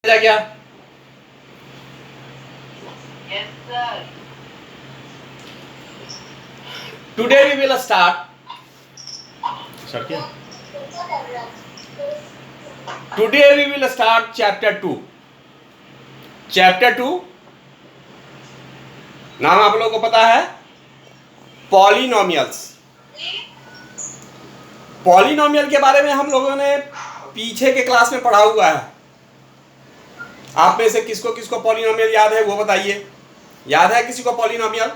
क्या? Yes, sir. Today we will start. क्या? Today we will start chapter 2. Chapter 2 नाम आप लोगों को पता है, पॉलिनोमियल्स। पॉलिनोमियल के बारे में हम लोगों ने पीछे के क्लास में पढ़ा हुआ है। आप में से किसको किसको पॉलिनोमियल याद है वो बताइए। याद है किसी को polynomial?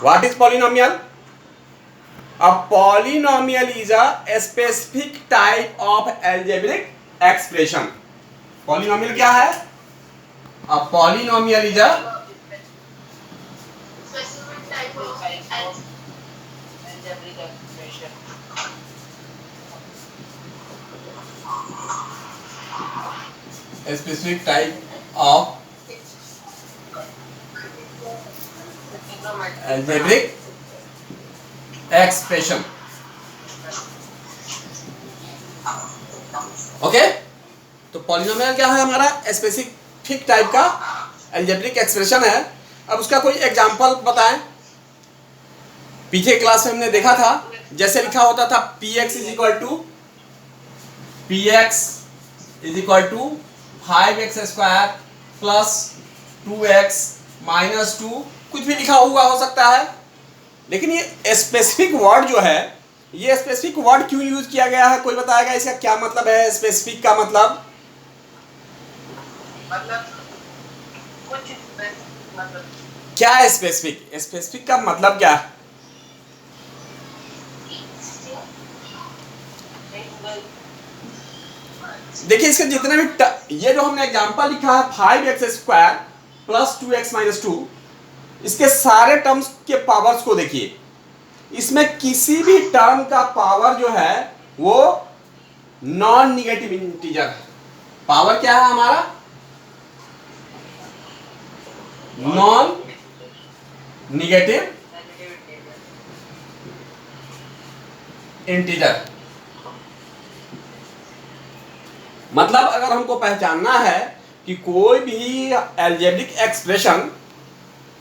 What is polynomial? A polynomial is a specific type of algebraic expression. Polynomial क्या है? A polynomial is a Specific type of algebraic expression. Specific type of algebraic expression. Okay, तो पॉलिनोमियल क्या है? हमारा स्पेसिफिक टाइप का algebraic expression है। अब उसका कोई एग्जांपल बताएं। पीछे क्लास में हमने देखा था, जैसे लिखा होता था px is equal to 5x square plus 2x minus 2, कुछ भी लिखा हुआ हो सकता है। लेकिन ये स्पेसिफिक वर्ड जो है, ये स्पेसिफिक वर्ड क्यों यूज किया गया है? कोई बताएगा इसका क्या मतलब है? स्पेसिफिक का मतलब कुछ मतलब क्या है? स्पेसिफिक का मतलब क्या है? देखिए, इसके जितने भी ये जो हमने एग्जांपल लिखा है 5x square plus 2x minus 2, इसके सारे टर्म्स के पावर्स को देखिए। इसमें किसी भी टर्म का पावर जो है वो नॉन निगेटिव इंटीजर है। पावर क्या है हमारा? Non negative integer. मतलब अगर हमको पहचानना है कि कोई भी एल्जेब्रिक एक्सप्रेशन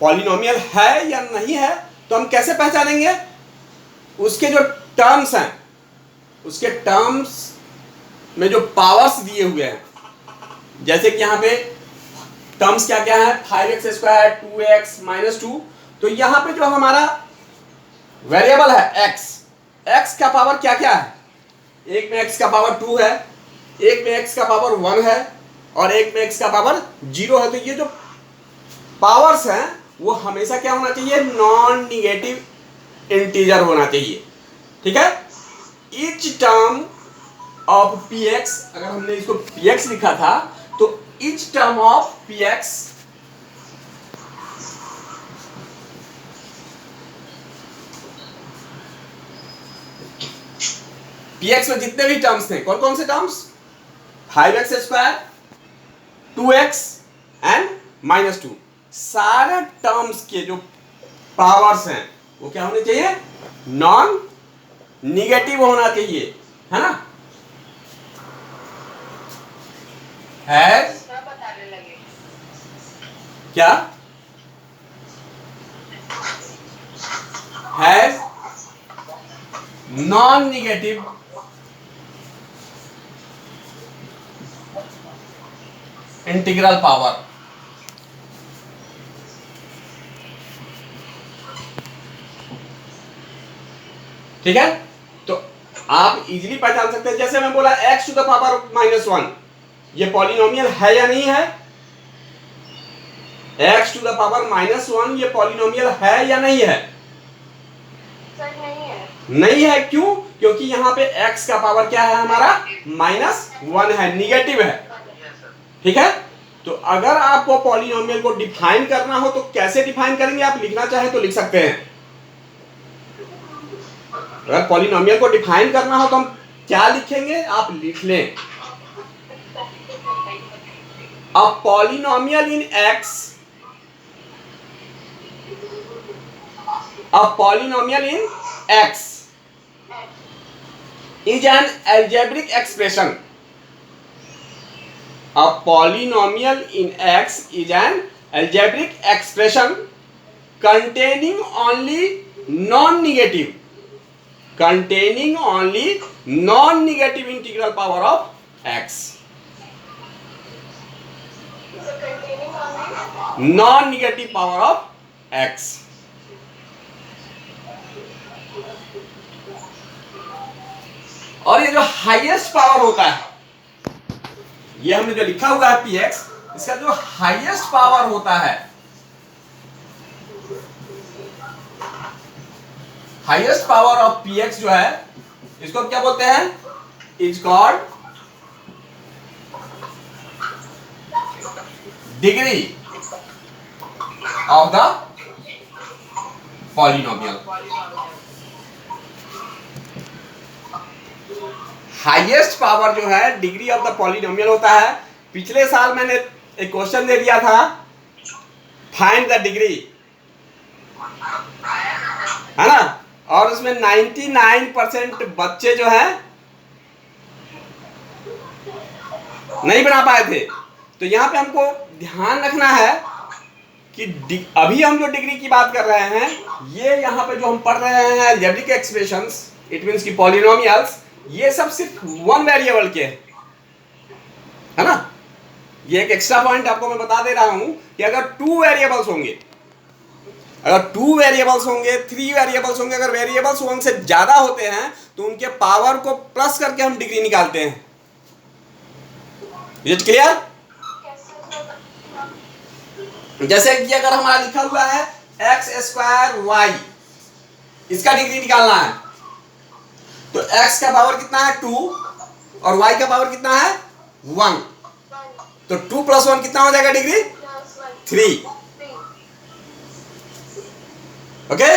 पॉलिनोमियल है या नहीं है, तो हम कैसे पहचानेंगे? उसके जो टर्म्स हैं, उसके टर्म्स में जो पावर्स दिए हुए हैं, जैसे कि यहाँ पे टर्म्स क्या क्या है? 5x square 2x minus 2। तो यहाँ पे जो हमारा वेरिएबल है x का पावर क्या क्या है? एक में x का पावर 2 है, एक में x का पावर 1 है, और एक में x का पावर 0 है। तो ये जो पावर्स हैं वो हमेशा क्या होना चाहिए? नॉन निगेटिव इंटीजर होना चाहिए। ठीक है। ईच टर्म ऑफ px, अगर हमने इसको px लिखा था तो ईच टर्म ऑफ px में जितने भी टर्म्स थे, कौन कौन से terms? 5x square 2x and minus 2, सारे टर्म्स के जो पावर्स हैं वो क्या होने चाहिए? नॉन निगेटिव होना चाहिए, है ना? है सब बताने लगे। क्या? Has non negative integral power. ठीक है। तो आप इजीली पहचान सकते हैं। जैसे मैं बोला x to the power minus 1, ये पॉलिनोमियल है या नहीं है? x to the power minus 1 ये पॉलिनोमियल है या नहीं है? सर नहीं है। नहीं है। क्यों? क्योंकि यहाँ पे x का पावर क्या है हमारा? माइनस 1 है, निगेटिव है। ठीक है। तो अगर आपको पॉलिनोमियल को डिफाइन करना हो तो कैसे डिफाइन करेंगे? आप लिखना चाहे तो लिख सकते हैं। अगर पॉलिनोमियल को डिफाइन करना हो तो हम क्या लिखेंगे? आप लिख लें, a polynomial in x, a polynomial in x is an algebraic expression. A polynomial in X is an algebraic expression containing only non-negative integral power of X. So containing only Non-negative power of X. और ये जो highest power होता है, ये हमने जो लिखा हुआ है px, इसका जो हाईएस्ट पावर होता है, हाईएस्ट पावर ऑफ px जो है, इसको क्या बोलते हैं? Is called degree of the polynomial. Highest power जो है डिग्री ऑफ द पॉलिनोमियल होता है। पिछले साल मैंने एक क्वेश्चन दे दिया था, फाइंड द डिग्री, है ना, और उसमें 99% बच्चे जो हैं नहीं बना पाए थे। तो यहाँ पे हमको ध्यान रखना है कि अभी हम जो डिग्री की बात कर रहे हैं, ये यहाँ पे जो हम पढ़ रहे हैं अलजेब्रिक एक्सप्रेशंस, इट मींस की पॉलिनोमियल्स, ये सब सिर्फ वन वेरिएबल के है ना। ये एक एक्स्ट्रा पॉइंट आपको मैं बता दे रहा हूं कि अगर 2 वेरिएबल्स होंगे, अगर 2 वेरिएबल्स होंगे, 3 वेरिएबल्स होंगे, अगर वेरिएबल्स 1 से ज्यादा होते हैं तो उनके पावर को प्लस करके हम डिग्री निकालते हैं। Is it clear? जैसे कि अगर हमारा लिखा हुआ है x² y, इसका डिग्री निकालना है, तो x का पावर कितना है 2 और y का पावर कितना है 1, तो 2 + 1 कितना हो जाएगा डिग्री? 3। ओके,